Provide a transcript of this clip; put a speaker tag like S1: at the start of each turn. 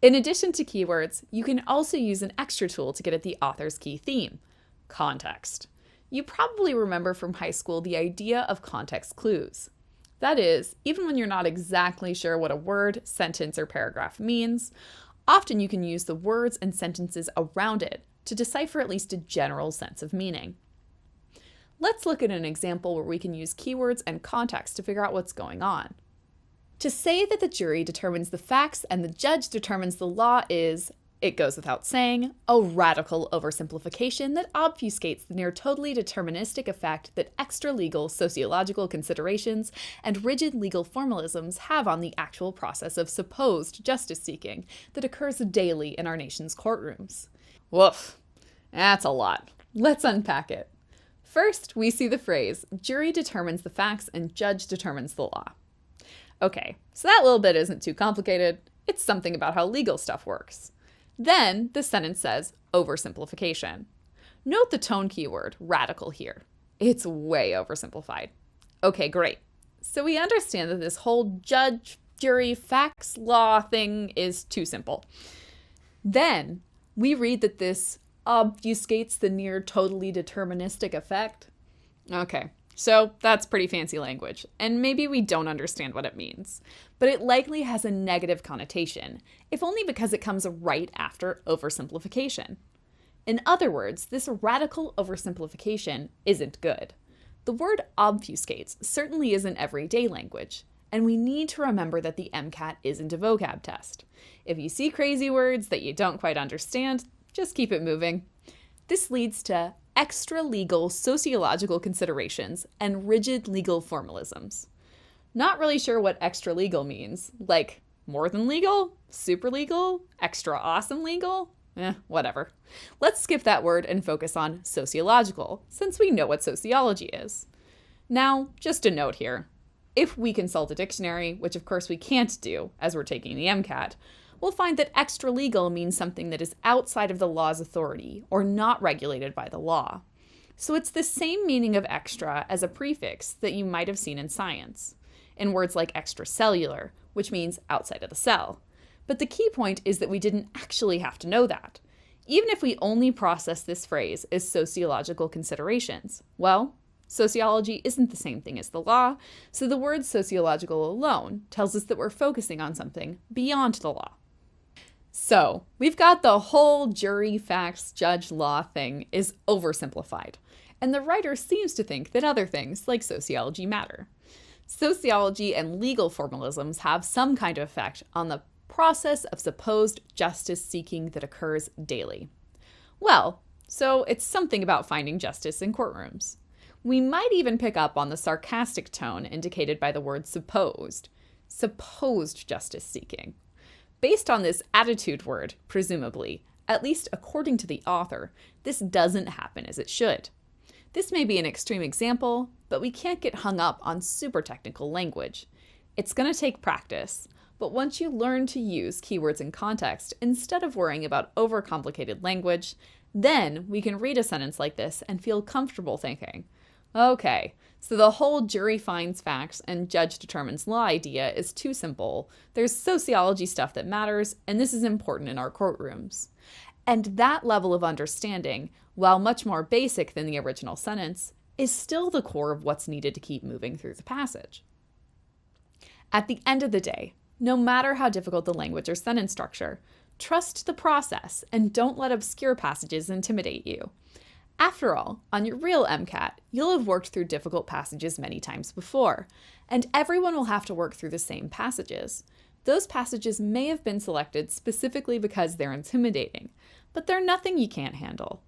S1: In addition to keywords, you can also use an extra tool to get at the author's key theme: context. You probably remember from high school the idea of context clues. That is, even when you're not exactly sure what a word, sentence, or paragraph means, often you can use the words and sentences around it to decipher at least a general sense of meaning. Let's look at an example where we can use keywords and context to figure out what's going on. To say that the jury determines the facts and the judge determines the law is, it goes without saying, a radical oversimplification that obfuscates the near totally deterministic effect that extra-legal sociological considerations and rigid legal formalisms have on the actual process of supposed justice-seeking that occurs daily in our nation's courtrooms. Woof, that's a lot. Let's unpack it. First, we see the phrase, jury determines the facts and judge determines the law. Okay, so that little bit isn't too complicated. It's something about how legal stuff works. Then the sentence says oversimplification. Note the tone keyword, radical here. It's way oversimplified. Okay, great. So we understand that this whole judge, jury, facts, law thing is too simple. Then we read that this obfuscates the near totally deterministic effect. Okay, so that's pretty fancy language, and maybe we don't understand what it means. But it likely has a negative connotation, if only because it comes right after oversimplification. In other words, this radical oversimplification isn't good. The word obfuscates certainly isn't everyday language, and we need to remember that the MCAT isn't a vocab test. If you see crazy words that you don't quite understand, just keep it moving. This leads to extra-legal sociological considerations and rigid legal formalisms. Not really sure what extra-legal means. Like, more than legal? Super legal? Extra awesome legal? Whatever. Let's skip that word and focus on sociological, since we know what sociology is. Now, just a note here. If we consult a dictionary, which of course we can't do as we're taking the MCAT, we'll find that extra-legal means something that is outside of the law's authority or not regulated by the law. So it's the same meaning of extra as a prefix that you might have seen in science, in words like extracellular, which means outside of the cell. But the key point is that we didn't actually have to know that. Even if we only process this phrase as sociological considerations, well, sociology isn't the same thing as the law, so the word sociological alone tells us that we're focusing on something beyond the law. So, we've got the whole jury, facts, judge, law thing is oversimplified, and the writer seems to think that other things, like sociology, matter. Sociology and legal formalisms have some kind of effect on the process of supposed justice seeking that occurs daily. Well, so it's something about finding justice in courtrooms. We might even pick up on the sarcastic tone indicated by the word supposed justice seeking. Based on this attitude word, presumably, at least according to the author, this doesn't happen as it should. This may be an extreme example, but we can't get hung up on super technical language. It's going to take practice, but once you learn to use keywords in context instead of worrying about overcomplicated language, then we can read a sentence like this and feel comfortable thinking, okay, so the whole jury finds facts and judge determines law idea is too simple. There's sociology stuff that matters, and this is important in our courtrooms. And that level of understanding, while much more basic than the original sentence, is still the core of what's needed to keep moving through the passage. At the end of the day, no matter how difficult the language or sentence structure, trust the process and don't let obscure passages intimidate you. After all, on your real MCAT, you'll have worked through difficult passages many times before, and everyone will have to work through the same passages. Those passages may have been selected specifically because they're intimidating, but they're nothing you can't handle.